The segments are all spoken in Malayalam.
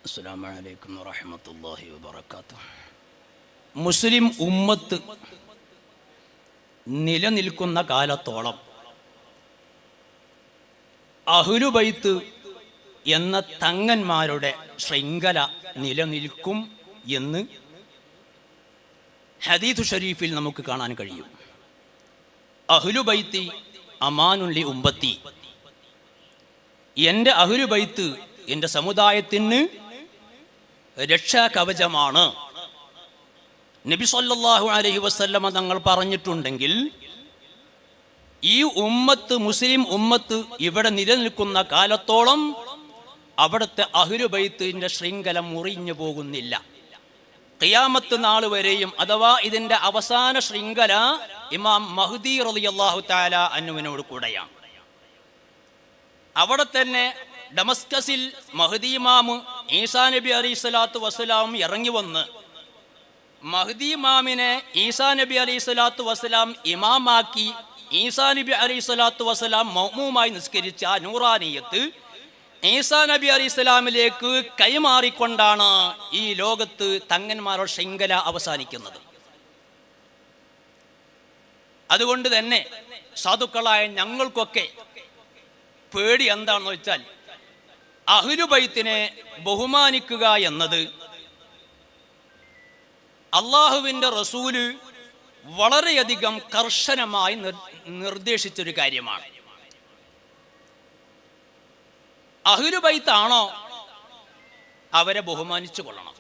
അസ്സലാമു അലൈക്കും വറഹ്മത്തുള്ളാഹി വബറകാതുഹു. മുസ്ലിം ഉമ്മത്ത് നിലനിൽക്കുന്ന കാലത്തോളം അഹ്ലുബൈത്ത് എന്ന തങ്ങന്മാരുടെ ശൃംഖല നിലനിൽക്കും എന്ന് ഹദീഥു ഷരീഫിൽ നമുക്ക് കാണാൻ കഴിയും. അഹ്ലുബൈത്തി അമാനുൻ ലി ഉമ്മത്തി, എൻ്റെ അഹ്ലുബൈത്ത് എൻ്റെ സമുദായത്തിന് രക്ഷാകവചമാണ്. നബി സല്ലല്ലാഹു അലൈഹി വസല്ലമ തങ്ങൾ പറഞ്ഞിട്ടുണ്ടെങ്കിൽ ഈ ഉമ്മത്ത്, മുസ്ലിം ഉമ്മത്ത് ഇവിടെ നിലനിൽക്കുന്ന കാലത്തോളം അവിടുത്തെ അഹ്ലുബൈത്തിന്റെ ശൃംഖല മുറിഞ്ഞു പോകുന്നില്ല. ഖിയാമത്ത് നാൾ വരെയും, അഥവാ ഇതിൻ്റെ അവസാന ശൃംഖല ഇമാം മഹ്ദി റളിയല്ലാഹു തആല അൻഹുവിനോട് കൂടെയാണ്. അവിടെ തന്നെ ഡമസ്കസിൽ മഹ്ദി ഇമാം ഈസാ നബി അലൈഹി സ്വലാത്തു വസ്സലാം ഇറങ്ങി വന്ന് മഹ്ദി ഇമാമിനെ ഈസാ നബി അലൈഹി സ്വലാത്തു വസ്സലാം ഇമാമാക്കി ഈസാ നബി അലൈഹി സ്വലാത്തു വസ്സലാം മഅ്മൂമായി നിസ്കരിച്ച നൂറാനിയത്ത് ഈസാ നബി അലൈഹി സ്വലാമിലേക്ക് കൈമാറിക്കൊണ്ടാണ് ഈ ലോകത്ത് തങ്ങന്മാരുടെ ശൃംഖല അവസാനിക്കുന്നത്. അതുകൊണ്ട് തന്നെ സാധുക്കളായ ഞങ്ങൾക്കൊക്കെ പേടി എന്താണെന്ന് വെച്ചാൽ, അഹ്ലുബൈത്തിനെ ബഹുമാനിക്കുക എന്നത് അള്ളാഹുവിൻ്റെ റസൂല് വളരെയധികം കർശനമായി നിർദ്ദേശിച്ചൊരു കാര്യമാണ്. അഹ്ലുബൈത്താണോ അവരെ ബഹുമാനിച്ചു കൊള്ളണം.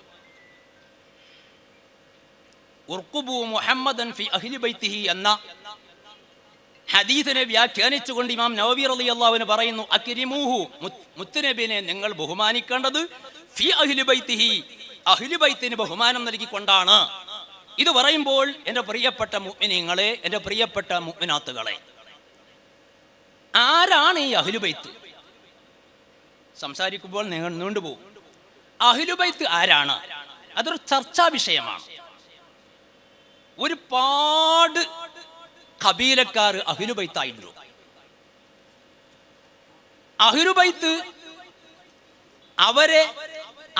ഉർഖുബു മുഹമ്മദൻ ഫി അഹ്ലി ബൈത്തിഹി എന്ന ഹദീസിനെ വ്യാഖ്യാനിച്ചുകൊണ്ട് ഇമാം നവവി റളിയല്ലാഹു അൻഹു പറയുന്നു, അക്രിമൂഹു, മുത്തുനബിനെ നിങ്ങൾ ബഹുമാനിക്കേണ്ടത് ഫി അഹ്ലി ബൈത്തിഹി, അഹ്ലി ബൈത്തിന് ബഹുമാനം നൽകിക്കൊണ്ടാണ്. ഇത് പറയുമ്പോൾ എൻ്റെ പ്രിയപ്പെട്ട മുഅ്മിനീങ്ങളെ, എൻ്റെ പ്രിയപ്പെട്ട മുഅ്മിനാത്തുകളെ, ആരാണ് ഈ അഹ്ലുബൈത്ത്? സംസാരിക്കുമ്പോൾ നിങ്ങൾ നീണ്ടുപോകും. അഹ്ലുബൈത്ത് ആരാണ്? അതൊരു ചർച്ചാ വിഷയമാണ്. ഒരുപാട് ഖബീലക്കാർ അഹ്ലുബൈത്തായിരുന്നു. അഹ്ലുബൈത്ത് അവരെ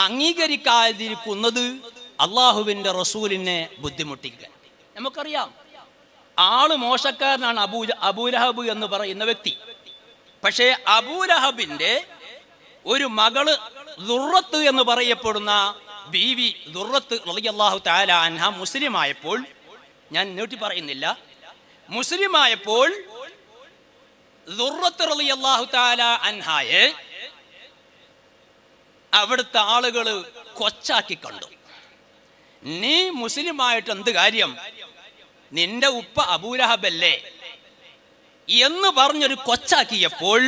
അംഗീകരിക്കാതിരിക്കുന്നത് അള്ളാഹുവിൻ്റെ റസൂലിനെ ബുദ്ധിമുട്ടിക്കുക. നമുക്കറിയാം, ആള് മോശക്കാരനാണ് അബൂലഹബ് എന്ന് പറയുന്ന വ്യക്തി. പക്ഷേ അബൂലഹബിൻ്റെ ഒരു മകള് ദുർറത്ത് എന്ന് പറയപ്പെടുന്ന ബീവി ദുർറത്ത് റളിയല്ലാഹു തആല അൻഹ മുസ്ലിമായപ്പോൾ, ഞാൻ നീട്ടി പറയുന്നില്ല, മുസ്ലിമായപ്പോൾ ദുർറത്ത് റളിയല്ലാഹു തആല അൻഹയെ അവിടുത്തെ ആളുകൾ കൊച്ചാക്കി കണ്ടു. നീ മുസ്ലിമായിട്ട് എന്ത് കാര്യം, നിന്റെ ഉപ്പ അബൂലഹബല്ലേ എന്ന് പറഞ്ഞൊരു കൊച്ചാക്കിയപ്പോൾ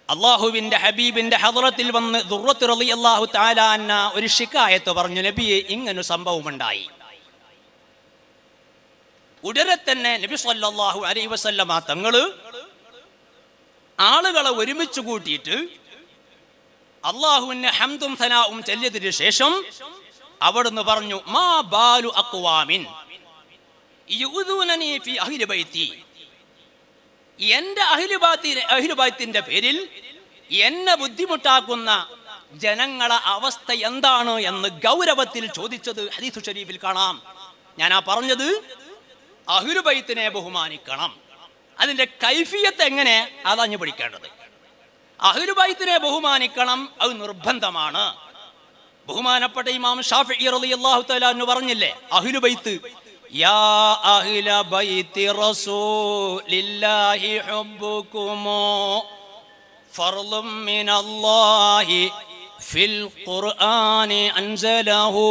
അള്ളാഹുവിന്റെ ഹബീബിന്റെ ഹദ്റത്തിൽ വന്ന് ദുർറത്ത് റളിയല്ലാഹു തആല അൻഹ ഒരു ശികായത്ത് പറഞ്ഞു, നബിയെ ഇങ്ങനൊരു സംഭവമുണ്ടായി. ഉടനെ തന്നെ നബി സല്ലല്ലാഹു അലൈഹി വസല്ലമ തങ്ങള് ആളുകളെ ഒരുമിച്ച് കൂട്ടിയിട്ട് അള്ളാഹുവിന് ഹംദും സനാഉം ചൊല്ലിയതിനു ശേഷം അവിടുന്ന് പറഞ്ഞു, മാ ബാലു അഖ്വാമിൻ യുദൂനനി ഫി അഹ്ലി ബൈത്തി, എൻ്റെ അഹ്ലുബൈത്തിന്റെ പേരിൽ എന്നെ ബുദ്ധിമുട്ടാക്കുന്ന ജനങ്ങളെ അവസ്ഥ എന്താണ് എന്ന് ഗൗരവത്തിൽ ചോദിച്ചത് ഹദീസ് ഷരീഫിൽ കാണാം. ഞാനാ പറഞ്ഞത്, അഹ്ലുബൈത്തിനെ ബഹുമാനിക്കണം. അതിന്റെ കൈഫിയത്ത് എങ്ങനെ, അതാണ് പഠിക്കേണ്ടത്. അഹ്ലുബൈത്തിനെ ബഹുമാനിക്കണം, അത് നിർബന്ധമാണ്. ബഹുമാനപ്പെട്ട ഇമാം ഷാഫിഈ റളിയല്ലാഹു തആല അൻഹു പറഞ്ഞില്ലേ, അഹ്ലുബൈത്ത് യാ അഹ്ല ബൈത്തി റസൂലില്ലാഹി ഹുബ്ബുകും ഫർളും മിനല്ലാഹി ഫിൽ ഖുർആനി അൻസലഹു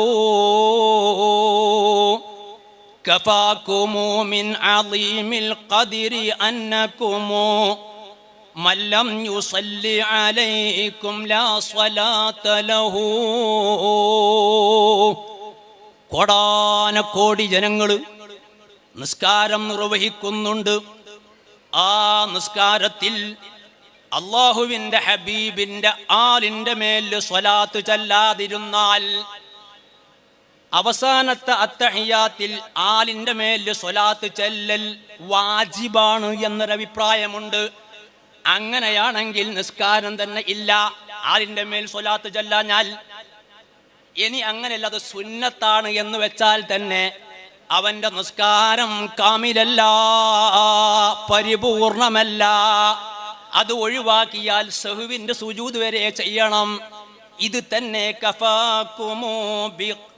കഫാകും മിൻ അളീമിൽ ഖദ്രി അന്നകും മൻ ലം യുസല്ലി അലൈക്കും ലാ സ്വലാത്ത ലഹു. കോടാനക്കോടി ജനങ്ങൾ നിസ്കാരം നിർവഹിക്കുന്നുണ്ട്. ആ നിസ്കാരത്തിൽ അള്ളാഹുവിൻ്റെ ഹബീബിൻ്റെ ആലിൻ്റെ മേൽ സ്വലാത്ത് ചൊല്ലാതിരുന്നാൽ, അവസാനത്തെ അത്തഹിയാത്തിൽ ആലിൻ്റെ മേൽ സ്വലാത്ത് ചൊല്ലൽ വാജിബാണ് എന്നൊരഭിപ്രായമുണ്ട്. അങ്ങനെയാണെങ്കിൽ നിസ്കാരം തന്നെ ഇല്ല. ആലിന്റെ മേൽ സ്വലാത്ത് ചൊല്ലാഞ്ഞാൽ, ഇനി അങ്ങനെയല്ല അത് സുന്നത്താണ് എന്ന് വെച്ചാൽ തന്നെ അവന്റെ നിസ്കാരം കാമിലല്ല, പരിപൂർണമല്ല. അത് ഒഴിവാക്കിയാൽ സഹുവിന്റെ സുജൂദ് വരെ ചെയ്യണം. ഇത് തന്നെ കഫാകുമു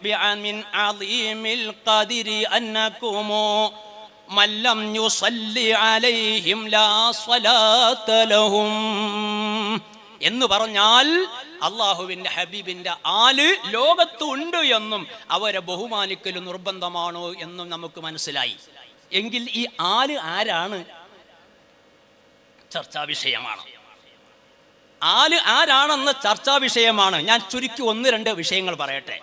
ബിഅമിൻ അളീമിൽ ഖദിരി അന്നകുമു മല്ലം യുസല്ലി അലൈഹിം ലാ സ്വലാത ലഹും എന്ന് പറഞ്ഞാൽ അള്ളാഹുവിന്റെ ഹബീബിന്റെ ആല് ലോകത്തുണ്ട് എന്നും അവരെ ബഹുമാനിക്കലും നിർബന്ധമാണോ എന്നും നമുക്ക് മനസ്സിലായി. എങ്കിൽ ഈ ആല് ആരാണ്? ചർച്ചാ വിഷയമാണ്. ആല് ആരാണെന്ന ചർച്ചാ വിഷയമാണ്. ഞാൻ ചുരുക്കി 1-2 വിഷയങ്ങൾ പറയട്ടെ.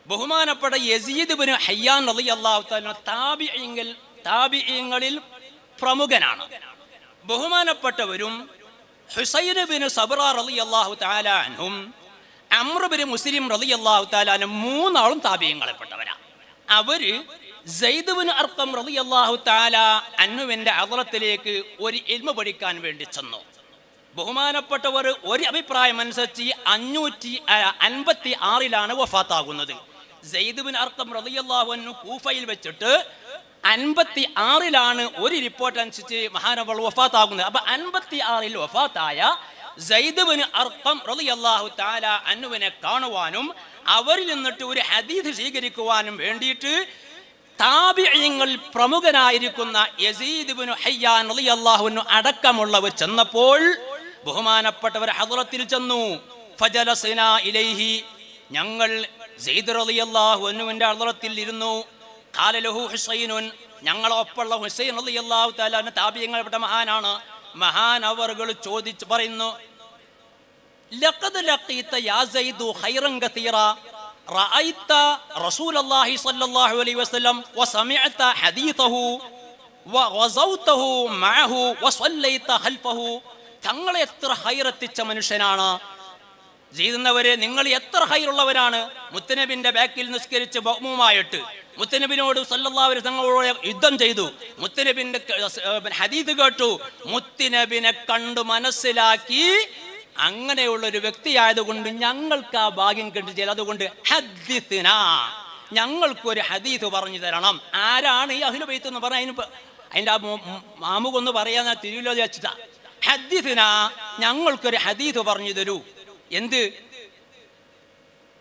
ബഹുമാനപ്പെട്ട യസീദ് ഇബ്നു ഹയ്യാൻ റളിയല്ലാഹു തആല താബിഈങ്ങളിൽ പ്രമുഖനാണ്. ബഹുമാനപ്പെട്ടവരും ഹുസൈൻ ബിൻ സബ്റ റളിയല്ലാഹു തആല അൻഹും അംർ ബിൻ മുസ്ലിം റളിയല്ലാഹു തആല അൻഹും 3 ആളും താബിഈങ്ങളിൽപ്പെട്ടവരാണ്. അവര് സയ്യിദ് ബിൻ അർഖം റളിയല്ലാഹു തആല അൻഹുവിന്റെ ഹദ്റത്തിലേക്ക് ഒരു ഇൽമ പഠിക്കാൻ വേണ്ടി ചെന്നു. ബഹുമാനപ്പെട്ടവർ ഒരു അഭിപ്രായം അനുസരിച്ച് 556 വഫാത്താകുന്നത്. സയ്യിദ് ബിൻ അർഖം റളിയല്ലാഹു അൻഹു കൂഫയിൽ വെച്ചിട്ട് 56 ഒരു റിപ്പോർട്ട് അനുസരിച്ച് മഹാനവർ വഫാത്താകുന്നത്. അപ്പൊ 56 വഫാത്തായ സയ്യിദ് ബിൻ അർഖം റളിയല്ലാഹു തആല അൻഹുവിനെ കാണുവാനും അവരിൽ നിന്നിട്ട് ഒരു ഹദീസ് സ്വീകരിക്കുവാനും വേണ്ടിയിട്ട് താബിഈങ്ങളിൽ പ്രമുഖനായിരിക്കുന്ന യസീദ് ഇബ്നു ഹയ്യാൻ റളിയല്ലാഹു അൻഹു അടക്കമുള്ളവർ ചെന്നപ്പോൾ ബഹുമാനപ്പെട്ടവർ ഹദ്റത്തിൽ ചെന്നു. ഫജലസ്നാ ഇലൈഹി, ഞങ്ങൾ സയ്യിദ് റളിയല്ലാഹു അൻഹുവിന്റെ ഹദ്റത്തിൽ ഇരുന്നു. ഖാല ലഹു ഹുസൈനുൻ, ഞങ്ങളൊപ്പമുള്ള ഹുസൈൻ റളിയല്ലാഹു തആല അൻഹു താബിഈങ്ങളിൽപ്പെട്ട മഹാനാണ്. മഹാൻ അവറുകൾ ചോദിച്ചു പറയുന്നു, ലഖദ് ലഖീത യാ സയ്യിദു ഖൈറൻ കതീറ റഅയ്ത റസൂലല്ലാഹി സ്വല്ലല്ലാഹു അലൈഹി വസല്ലം വസമിഅത ഹദീതഹു വഗസൗതഹു മഅഹു വസല്ലൈത ഖൽഫഹു. തങ്ങളെ എത്ര ഖൈറെത്തിച്ച മനുഷ്യനാണ്. ചെയ്യുന്നവരെ നിങ്ങൾ എത്ര ഖൈറുള്ളവരാണ്. മുത്തനബിന്റെ ബാക്കിൽ നിസ്കരിച്ച് മഅ്മൂമായിട്ട് മുത്തനബിനോട് സല്ലല്ലാഹു അലൈഹി തങ്ങളോട് യുദ്ധം ചെയ്തു. മുത്തനബിന്റെ ഹദീസ് കേട്ടു. മുത്തനബിനെ കണ്ടു മനസ്സിലാക്കി അങ്ങനെയുള്ള ഒരു വ്യക്തിയായതുകൊണ്ട് ഞങ്ങൾക്ക് ആ ഭാഗ്യം കിട്ടിയാൽ അതുകൊണ്ട് ഹദ്ദിസ്നാ, ഞങ്ങൾക്കൊരു ഹദീസ് പറഞ്ഞു തരണം. ആരാണ് ഈ അഹ്ലു ബൈത്ത് എന്ന് പറഞ്ഞ അതിന്റെ മാമുകൊന്ന് പറയാൻ തിരുവില്ലോ വെച്ചിട്ടാ. ഹദ്ദിസ്നാ, ഞങ്ങൾക്കൊരു ഹദീസ് പറഞ്ഞു തരൂ. എന്ത്?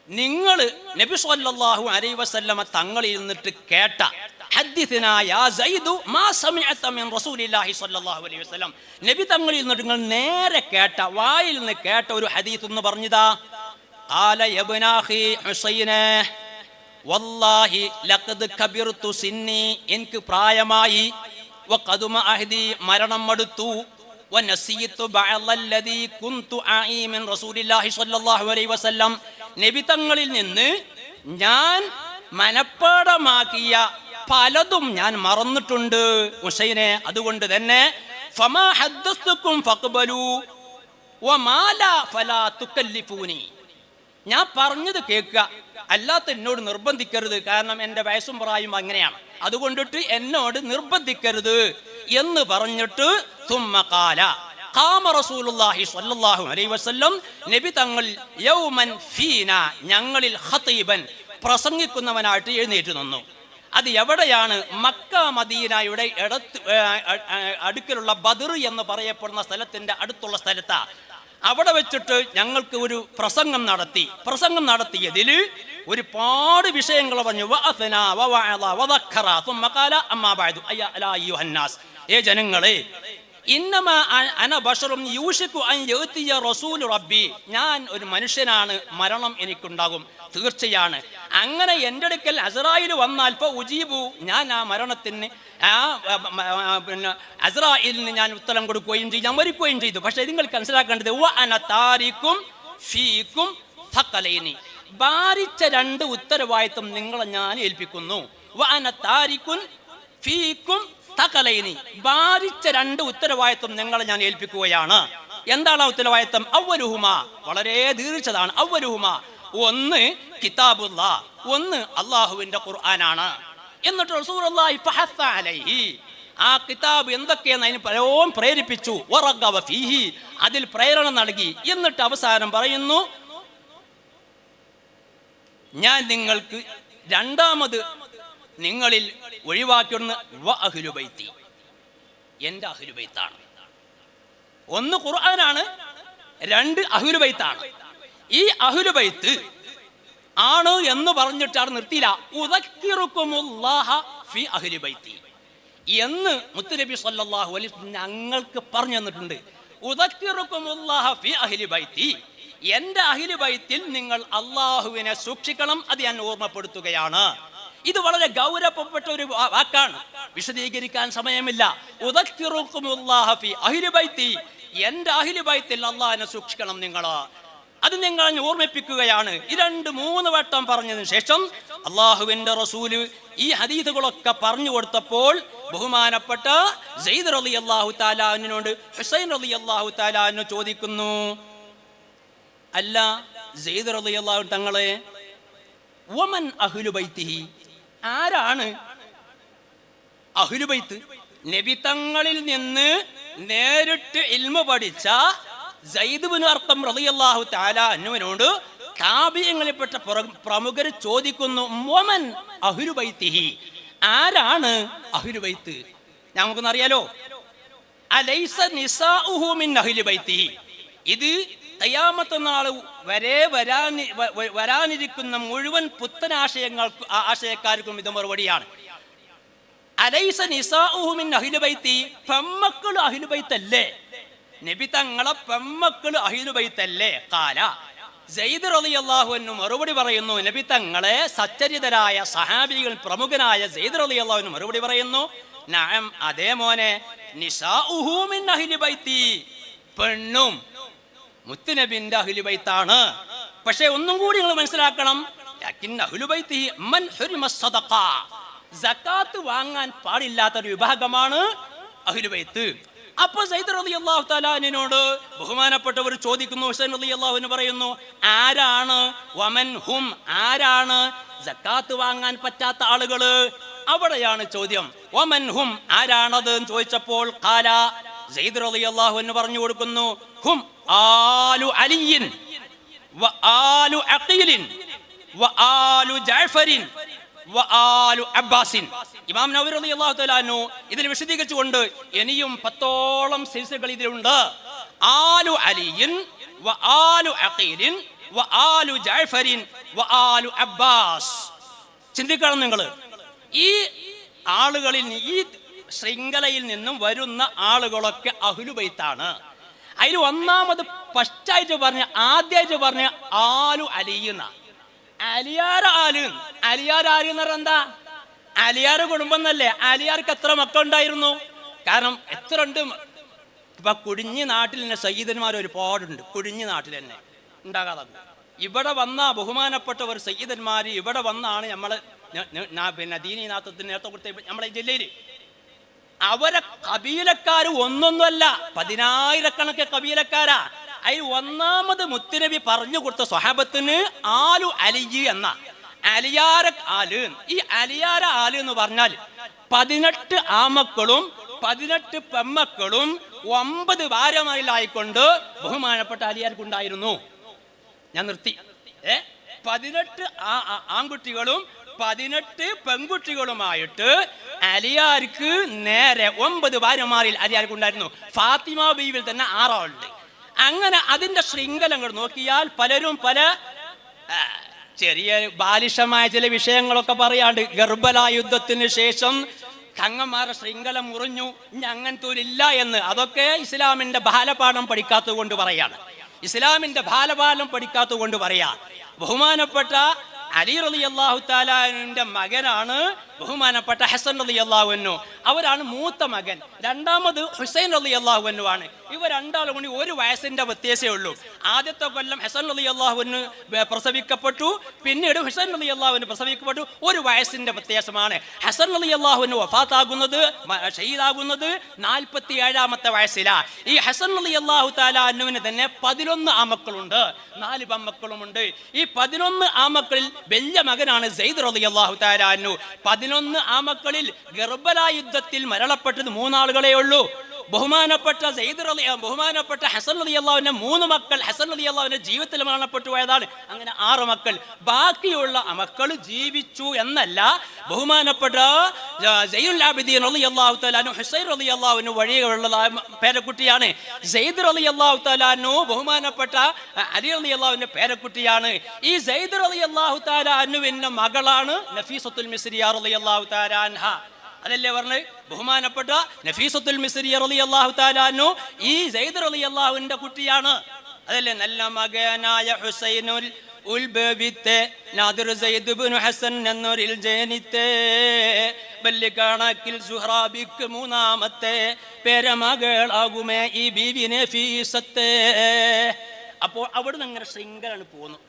നിങ്ങൾ നബി സല്ലല്ലാഹു അലൈഹി വസല്ലമ തങ്ങളിൽ നിന്നിട്ട് കേട്ട ഹദ്ദിസ്നാ യാ സയ്യിദു മാ സമിഅത മിൻ റസൂലില്ലാഹി സ്വല്ലല്ലാഹു അലൈഹി വസല്ലം, നബി തങ്ങളിൽ നിന്ന് നിങ്ങൾ നേരെ കേട്ട വായിൽ നിന്ന് കേട്ട ഒരു ഹദീസ് എന്ന് പറഞ്ഞതാ. ഖാല യബ്ന അഖി ഹുസൈന വല്ലാഹി ലഖദ് കബിർതു സിന്നി, എനിക്ക് പ്രായമായി, വഖദുമ അഹ്ദി, മരണം അടുത്തു, വനസിയതു ബഅദല്ലദീ കുൻതു ആഇ മിൻ റസൂലില്ലാഹി സ്വല്ലല്ലാഹു അലൈഹി വസല്ലം, നബി തങ്ങളിൽ നിന്ന് ഞാൻ മനപ്പാഠമാക്കിയ പലതും ഞാൻ മറന്നിട്ടുണ്ട് ഹുസൈനെ. അതുകൊണ്ട് തന്നെ ഫമാ ഹദ്ദസ്തുക്കും ഫഖ്ബലൂ വമാ ലാ ഫലാ തുകല്ലിഫൂനി, ഞാൻ പറഞ്ഞത് കേൾക്കുക, അല്ലാത്ത എന്നോട് നിർബന്ധിക്കരുത്. കാരണം എൻ്റെ വയസ്സും പ്രായം അങ്ങനെയാണ്, അതുകൊണ്ടിട്ട് എന്നോട് നിർബന്ധിക്കരുത് എന്ന് പറഞ്ഞിട്ട് തുമ്മ ഖാല ഖാമ റസൂലുള്ളാഹി സ്വല്ലല്ലാഹു അലൈഹി വസല്ലം, നബി തങ്ങൾ യൗമൻ ഫീന, ഞങ്ങളിൽ ഖതീബൻ, പ്രസംഗിക്കുന്നവനായിട്ട് എഴുന്നേറ്റ് നിന്നു. അത് എവിടെയാണ്? മക്ക മദീനയുടെ അടുക്കലുള്ള ബദർ എന്ന് പറയപ്പെടുന്ന സ്ഥലത്തിന്റെ അടുത്തുള്ള സ്ഥലത്താ. അവിടെ വെച്ചിട്ട് ഞങ്ങൾക്ക് ഒരു പ്രസംഗം നടത്തിയതിൽ ഒരുപാട് വിഷയങ്ങൾ പറഞ്ഞു. ഏ ജനങ്ങളെ, ഞാൻ ഒരു മനുഷ്യനാണ്, മരണം എനിക്കുണ്ടാകും, തീർച്ചയാണ്. അങ്ങനെ എൻ്റെ അടുക്കൽ അസ്രായിൽ വന്നാൽ ഉജീബു, ഞാൻ ആ മരണത്തിന് പിന്നെ അസ്രായിലിന് ഞാൻ ഉത്തരം കൊടുക്കുകയും ചെയ്തു, ഞാൻ മരിക്കുകയും ചെയ്തു. പക്ഷെ നിങ്ങൾക്ക് മനസ്സിലാക്കേണ്ടത് ഭാരിച്ച 2 ഉത്തരവാദിത്വം നിങ്ങളെ ഞാൻ ഏൽപ്പിക്കുന്നു. ഭാരിച്ച 2 ഉത്തരവാദിത്വം നിങ്ങളെ ഞാൻ ഏൽപ്പിക്കുകയാണ്. എന്താണ് ആ ഉത്തരവാദിത്വം? അവ്വലുഹുമ, വളരെ ദീർഘതാണ്. അവ്വലുഹുമ, ഒന്ന് കിതാബുല്ലാഹ്, ഒന്ന് അള്ളാഹുവിന്റെ ഖുർആനാണ്. എന്നിട്ട് റസൂലുള്ളാഹി ഫഹസ്സ അലൈഹി, ആ കിതാബ് എന്തൊക്കെയെന്ന് അതിന് പലവും പ്രേരിപ്പിച്ചു. വറഗബ ഫീഹി, അതിൽ പ്രേരണ നൽകി. എന്നിട്ട് അവസാനം പറയുന്നു, ഞാൻ നിങ്ങൾക്ക് രണ്ടാമത് നിങ്ങളിൽ ഒഴിവാക്കിയിടുന്ന വ അഹ്ലു ബൈത്തി, എൻ്റെ അഹ്ലു ബൈത്താണ്. ഒന്ന് ഖുർആനാണ്, രണ്ട് അഹ്ലു ബൈത്താണ്. ഈ അഹ്ലു ബൈത്ത് ആണ് എന്ന് പറഞ്ഞിട്ടാണ് നിർത്തിയില്ല. ഉദക്കിറുക്കുമുല്ലാഹ ഫി അഹ്ലി ബൈത്തി എന്ന് മുത്തുനബി സല്ലല്ലാഹു അലൈഹി വസല്ലം ഞങ്ങൾക്ക് പറഞ്ഞു തന്നിട്ടുണ്ട്. ഉദക്കിറുക്കുമുല്ലാഹ ഫി അഹ്ലി ബൈത്തി, എൻ്റെ അഹ്ലി ബൈത്തിൽ നിങ്ങൾ അള്ളാഹുവിനെ സൂക്ഷിക്കണം, അത് ഞാൻ ഓർമ്മപ്പെടുത്തുകയാണ്. ഇത് വളരെ ഗൗരവപ്പെട്ട ഒരു വാക്കാണ്, വിശദീകരിക്കാൻ സമയമില്ല. ഉദക്കിറുക്കുമുല്ലാഹ ഫി അഹ്ലി ബൈത്തി, എൻ്റെ അഹ്ലി ബൈത്തിൽ അള്ളാഹിനെ സൂക്ഷിക്കണം നിങ്ങൾ, അത് നിങ്ങൾ ഓർമ്മിപ്പിക്കുകയാണ്. ഈ 2-3 വട്ടം പറഞ്ഞതിന് ശേഷം അള്ളാഹുവിന്റെ റസൂല് ഈ ഹദീസുകളൊക്കെ പറഞ്ഞു കൊടുത്തപ്പോൾ ബഹുമാനപ്പെട്ട സെയ്ദ് റളിയല്ലാഹു തആല അൻഹുവിനോട് ഹുസൈൻ റളിയല്ലാഹു തആല അൻഹു ചോദിക്കുന്നു, അല്ല സെയ്ദ് റളിയല്ലാഹു തങ്ങളെ, വമൻ അഹ്ലു ബൈത്തിഹി, ആരാണ് അഹ്ലു ബൈത്ത്? നബി തങ്ങളിൽ നിന്ന് നേരിട്ട് ഇൽമു പഠിച്ച സയ്യിദ് ഇബ്നു അർഖം റളിയല്ലാഹു തആല അൻഹുവിനോട് താബിഈങ്ങളിൽപ്പെട്ട പ്രമുഖർ ചോദിക്കുന്നു, വമൻ അഹ്ലു ബൈത്തിഹി, ആരാണ് അഹ്ലു ബൈത്ത്? നമുക്കൊന്നറിയാലോ, അലൈസ നിസാഉഹു മിൻ അഹ്ലി ബൈത്തിഹി, ഇത് ഖിയാമത്ത് നാൾ വരെ വരാനിരിക്കുന്ന മുഴുവൻ പുത്തൻ ആശയക്കാർക്കും ഇത് മറുപടിയാണ്. അലൈസ നിസാഉഹു മിൻ അഹ്ലി ബൈത്തി, പെമ്മക്കൾ അഹ്ലു ബൈത്തല്ലേ? നബി തങ്ങളെ പെമ്മക്കൾ അഹ്ലു ബൈത്തല്ലേ? ഖാല, സെയ്ദ് റളിയല്ലാഹു അൻഹു മറുപടി പറയുന്നു, നബി തങ്ങളെ സച്ചരിതരായ സഹാബികൾ പ്രമുഖനായ സെയ്ദ് റളിയല്ലാഹു അൻഹു മറുപടി പറയുന്നു, നഅം, അതേ മോനെ, നിസാഉഹു മിൻ അഹ്ലി ബൈത്തി, പെണ്ണും മുത്തുനബിന്റെ അഹ്ലു ബൈത്താണ്. പക്ഷേ ഒന്നും കൂടി നിങ്ങൾ മനസ്സിലാക്കണം, ലകിൻ അഹ്ലു ബൈത്തി മൻ ഹുരിമ സദഖ, സകാത്ത് വാങ്ങാൻ പാടില്ലാത്തൊരു വിഭാഗമാണ് അഹ്ലു ബൈത്ത്. അപ്പോൾ സയ്യിദ് റളിയല്ലാഹു തആല അൻഹുവിനോട് ബഹുമാനപ്പെട്ടവർ ചോദിക്കുന്നു, ഹുസൈൻ റളിയല്ലാഹു അൻഹു പറയുന്നു, ആരാണ് വമൻ ഹും, ആരാണ് സകാത്ത് വാങ്ങാൻ പറ്റാത്ത ആളുകള്? അവിടെയാണ് ചോദ്യം. വമൻ ഹും, ആരാണത് എന്ന് ചോദിച്ചപ്പോൾ ഖാല, സയ്യിദ് റളിയല്ലാഹു അൻഹു പറഞ്ഞു കൊടുക്കുന്നു, ഹും ആലു അലിയിൻ വ ആലു അഖീലിൻ വ ആലു ജഅഫറിൻ വ ആലു അബ്ബാസിൻ. ഇമാം നവവി റളിയല്ലാഹു തആല അൻഹു ഇതിൽ വിശദീകരിച്ചുകൊണ്ട് ഇനിയും 10ഓളം സിൽസിലകൾ ഇതിലുണ്ട്. ആലു അലിയിൻ വ ആലു അഖീലിൻ വ ആലു ജഅഫറിൻ വ ആലു അബ്ബാസ്. ചിന്തിക്കണം നിങ്ങൾ, ഈ ആളുകളിൽ ഈ ശൃംഖലയിൽ നിന്നും വരുന്ന ആളുകളൊക്കെ അഹ്ലു ബൈത്താണ്. അതിൽ ഒന്നാമത് ഫസ്റ്റായിട്ട് പറഞ്ഞ ആദ്യമായിട്ട് പറഞ്ഞ ആലു അലിയുന്ന, അലിയാർ ആല്, അലിയാർ ആല് എന്ന് പറഞ്ഞാൽ എന്താ? അലിയാർ കുടുംബം എന്നല്ലേ? അലിയാർക്ക് എത്ര മക്കളുണ്ടായിരുന്നു? കാരണം എത്ര ഉണ്ട്? ഇപ്പൊ കുടിഞ്ഞി നാട്ടിൽ തന്നെ സയ്യിദന്മാർ ഒരുപാടുണ്ട്, കുടിഞ്ഞി നാട്ടിൽ തന്നെ ഉണ്ടാകാതെ. ഇവിടെ വന്ന ബഹുമാനപ്പെട്ടവർ സയ്യിദന്മാർ ഇവിടെ വന്നാണ് നമ്മള് പിന്നെ ദീനീനാഥത്തിന് നേതൃത്വം കൊടുത്ത നമ്മളെ ജില്ലയിൽ. അവരെ കബീലക്കാര് ഒന്നൊന്നുമല്ല, 10,000 കബീലക്കാരാ. അതിൽ ഒന്നാമത് മുത്തുനബി പറഞ്ഞു കൊടുത്ത സ്വഹാബത്തിന് ആലു അലിജി എന്ന അലിയാര ആല്. ഈ അലിയാര ആല് എന്ന് പറഞ്ഞാൽ 18 ആമക്കളും 18 പെമ്മക്കളും 9 ഭാര്യമാരിലായിക്കൊണ്ട് ബഹുമാനപ്പെട്ട അലിയാർക്കുണ്ടായിരുന്നു. ഞാൻ നിർത്തി. 18 ആൺകുട്ടികളും 18 പെൺകുട്ടികളുമായിട്ട് അലിയാർക്ക് നേരെ 9 ഭാര്യമാരിൽ അലിയാർക്കുണ്ടായിരുന്നു. ഫാത്തിമ ബീവിൽ തന്നെ 6 ആളുണ്ട്. അങ്ങനെ അതിന്റെ ശൃംഖലങ്ങൾ നോക്കിയാൽ പലരും പല ചെറിയ ബാലിഷമായ ചില വിഷയങ്ങളൊക്കെ പറയാണ്ട്. ഗർബല യുദ്ധത്തിന് ശേഷം തങ്ങന്മാരുടെ ശൃംഖല മുറിഞ്ഞു, ഇനി അങ്ങനത്തെ ഇല്ല എന്ന്. അതൊക്കെ ഇസ്ലാമിന്റെ ബാലപാഠം പഠിക്കാത്തത് കൊണ്ട് പറയാണ്, ഇസ്ലാമിന്റെ ബാലപാഠം പഠിക്കാത്തത് കൊണ്ട് പറയാ. ബഹുമാനപ്പെട്ട അലി റളിയല്ലാഹു തആലാന്റെ മകനാണ് ബഹുമാനപ്പെട്ട ഹസൻ റളിയല്ലാഹു അൻഹു. അവരാണ് മൂത്ത മകൻ. രണ്ടാമത് ഹുസൈൻ റളിയല്ലാഹു അൻഹു ആണ്. ഇവർ രണ്ടാളും കൂടി 1 വയസ്സിന്റെ വ്യത്യാസമേ ഉള്ളൂ. ആദ്യത്തെ കൊല്ലം ഹസൻ റളിയല്ലാഹു അൻഹു പ്രസവിക്കപ്പെട്ടു, പിന്നീട് ഹുസൈൻ റളിയല്ലാഹു അൻഹു പ്രസവിക്കപ്പെട്ടു. 1 വയസ്സിന്റെ വ്യത്യാസമാണ്. ഹസൻ റളിയല്ലാഹു അൻഹു വഫാത്താകുന്നത്, ഷഹീദാകുന്നത് 47ാമത്തെ വയസ്സിലാണ്. ഈ ഹസൻ റളിയല്ലാഹു തആല അൻഹുവിന് തന്നെ 11 ആമക്കളുണ്ട്, 4 പെൺമക്കളുമുണ്ട്. ഈ 11 ആമക്കളിൽ വലിയ മകനാണ് സെയ്ദ് റളിയല്ലാഹു തആല അൻഹു. 11 ആമക്കളിൽ ഗർബല യുദ്ധത്തിൽ മരണപ്പെട്ടത് 3 ആളുകളേ ഉള്ളൂ. ബഹുമാനപ്പെട്ട ഹസൻ റളിയല്ലാഹുവിന്റെ 3 മക്കൾ ഹസൻ റളിയല്ലാഹുവിന്റെ ജീവിതത്തിൽ മരണപ്പെട്ടു പോയതാണ്. അങ്ങനെ 6 മക്കൾ. ബാക്കിയുള്ള മക്കൾ ജീവിച്ചു എന്നല്ല, ബഹുമാനപ്പെട്ട സൈനുൽ ആബിദീൻ റളിയല്ലാഹു തആല അൻഹു ഹുസൈൻ റളിയല്ലാഹുവിന് വഴിയുള്ള പേരക്കുട്ടിയാണ്. സെയ്ദ് റളിയല്ലാഹു തആല അൻഹു ബഹുമാനപ്പെട്ട അലി റളിയല്ലാഹുവിന്റെ പേരക്കുട്ടിയാണ്. ഈ സെയ്ദ് റളിയല്ലാഹു തആല അൻഹുവിന്റെ മകളാണ് നഫീസത്തുൽ മിസ്രിയ റളിയല്ലാഹു തആല അൻഹ. അതല്ലേ പറഞ്ഞ് ബഹുമാനപ്പെട്ട നഫീസത്തുൽ മിസ്രിയ റളിയല്ലാഹു തആല അൻഹു ഈ സെയ്ദ് റളിയല്ലാഹുവിന്റെ കുട്ടിയാണ്. അതല്ലേ നല്ല മകനായ ഹുസൈനുൽ ഉൽബവിത്തെ നാദിർ സെയ്ദ് ഇബ്നു ഹസൻ എന്നൊരിൽ ജനിത്തെ ബല്ലികണക്കിൽ സുഹ്റാബിക്ക് 3-ാമത്തെ പേരമകളാകുമേ ഈ ബീവി നഫീസത്തെ. അപ്പോൾ അവിടെ നിന്ന് അങ്ങനെ ശൃംഖലാണ് പോകുന്നു.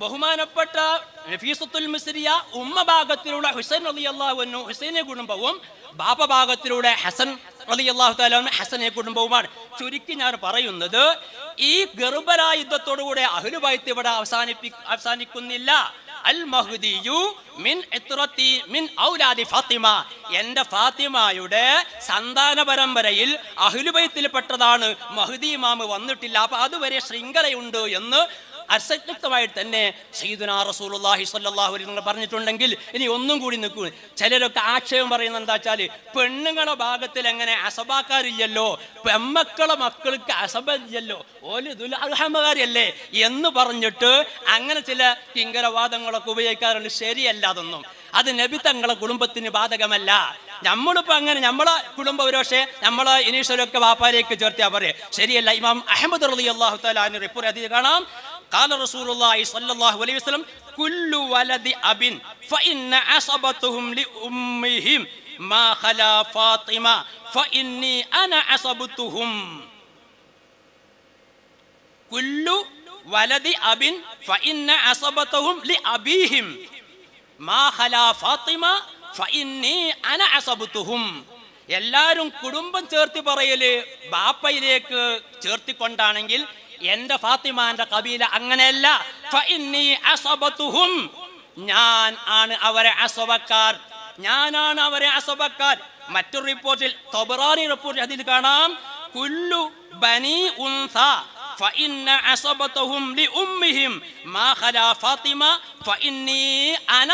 ബഹുമാനപ്പെട്ട നഫീസത്തുൽ മിസ്രിയ ഉമ്മ ഭാഗത്തിലൂടെ ഹുസൈൻ റളിയല്ലാഹു അൻഹു ഹുസൈനെ കുടുംബവും, ബാപ്പ ഭാഗത്തിലൂടെ ഹസൻ റളിയല്ലാഹു തആല ഹസനെ കുടുംബവുമാണ്. ചുരുക്കി ഞാൻ പറയുന്നത്, ഈ ഗർബല യുദ്ധത്തോടുകൂടെ അഹ്ലു ബൈത്ത് ഇവിടെ അവസാനിക്കുന്നില്ല. അൽ മഹ്ദിയു മിൻ ഇത്രത്തി മിൻ ഔലാദി ഫാത്തിമ, എൻ്റെ ഫാത്തിമയുടെ സന്താന പരമ്പരയിൽ അഹ്ലു ബൈത്തിൽപ്പെട്ടതാണ് മഹ്ദി ഇമാം വന്നിട്ടില്ല. അപ്പൊ അതുവരെ ശൃംഖലയുണ്ട് എന്ന് അസക്തമായിട്ട് തന്നെ സയ്യിദുനാ റസൂലുള്ളാഹി സ്വല്ലല്ലാഹു അലൈഹി വസല്ലം പറഞ്ഞിട്ടുണ്ടെങ്കിൽ ഇനി ഒന്നും കൂടി നിൽക്കൂ. ചിലരൊക്കെ ആക്ഷേപം പറയുന്നത് എന്താ വെച്ചാൽ, പെണ്ണുങ്ങളെ ഭാഗത്തിൽ എങ്ങനെ അസബാക്കാരില്ലല്ലോ, പെമ്മക്കളെ മക്കൾക്ക് അസബില്ലല്ലോ, ഓല് ദുൽ അർഹമകാരിയല്ലേ എന്ന് പറഞ്ഞിട്ട് അങ്ങനെ ചില കിങ്കരവാദങ്ങളൊക്കെ ഉപയോഗിക്കാറുണ്ട്. ശരിയല്ല അതൊന്നും. അത് നബി തങ്ങളെ കുടുംബത്തിന് ബാധകമല്ല. നമ്മളിപ്പോൾ അങ്ങനെ നമ്മളെ കുടുംബം ഒരുപക്ഷെ നമ്മളെ ഇനീഷലൊക്കെ വാപ്പാലേക്ക് ചേർത്തിയാ പറയാം, ശരിയല്ല. ഇമാം അഹ്മദ് റളിയല്ലാഹു തആല അൻഹു റിപ്പോർട്ട് അതിൽ കാണാം, ഖാല റസൂലുള്ളാഹി സ്വല്ലല്ലാഹു അലൈഹി വസല്ലം കുല്ലു വലദി അബിൻ ഫഇന്ന അസബതുഹും ലിഉമ്മിഹിം മാ ഖലാ ഫാത്തിമ ഫഇന്നി അന അസബതുഹും. കുല്ലു വലദി അബിൻ ഫഇന്ന അസബതുഹും ലിഅബീഹിം മാ ഖലാ ഫാത്തിമ ഫഇന്നി അന അസബതുഹും. എല്ലാവരും കുടുംബം ചേർത്തി പറയല് ബാപ്പയിലേക്ക് ചേർത്തിക്കൊണ്ടാണെങ്കിൽ എന്റെ ഫാത്തിമാന്റെ കബീല അങ്ങനെയല്ല. ഫഇന്നി അസബതുഹും, ഞാൻ ആണ് അവരെ അസബക്കാർ, ഞാനാണ് അവരെ അസബക്കാർ. മറ്റൊരു റിപ്പോർട്ടിൽ തബറാനി റിപ്പോർട്ടിൽ അതിൽ കാണാം, കുല്ലു ബനി ഉൻസ ഫഇന്ന അസബതുഹും ലിഉമ്മിഹിം മാ ഖലാ ഫാത്തിമ ഫഇന്നി അന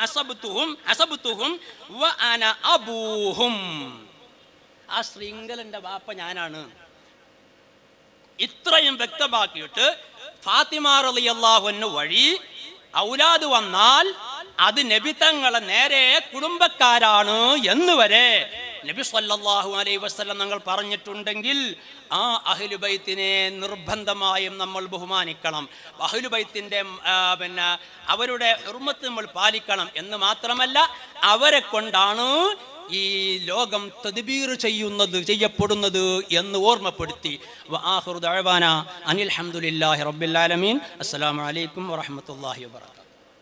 അസബതുഹും വ അന അബൂഹും. ആ ശൃംഖലന്റെ ബാപ്പ ഞാനാണ്. ഇത്രയും വ്യക്തമാക്കിയിട്ട് ഫാത്തിമ റളിയല്ലാഹു അൻഹ വഴി ഔലാദ് വന്നാൽ അത് നബി തങ്ങളെ നേരെ കുടുംബക്കാരാണ് എന്ന് വരെ നബി സല്ലല്ലാഹു അലൈഹി വസല്ലം തങ്ങൾ പറഞ്ഞിട്ടുണ്ടെങ്കിൽ ആ അഹ്ലു ബൈത്തിനെ നിർബന്ധമായും നമ്മൾ ബഹുമാനിക്കണം. അഹ്ലു ബൈത്തിന്റെ അവരുടെ ഹുർമത്ത് നമ്മൾ പാലിക്കണം എന്ന് മാത്രമല്ല, അവരെ കൊണ്ടാണ് ഈ ലോകം തദ്ബീർ ചെയ്യപ്പെടുന്നത് എന്ന് ഓർമ്മപ്പെടുത്തി. വആഖിറു ദഅവാനാ അനിൽ ഹംദുലില്ലാഹി റബ്ബിൽ ആലമീൻ. അസ്സലാമു അലൈക്കും വറഹ്മത്തുള്ളാഹി വബറകാതുഹു.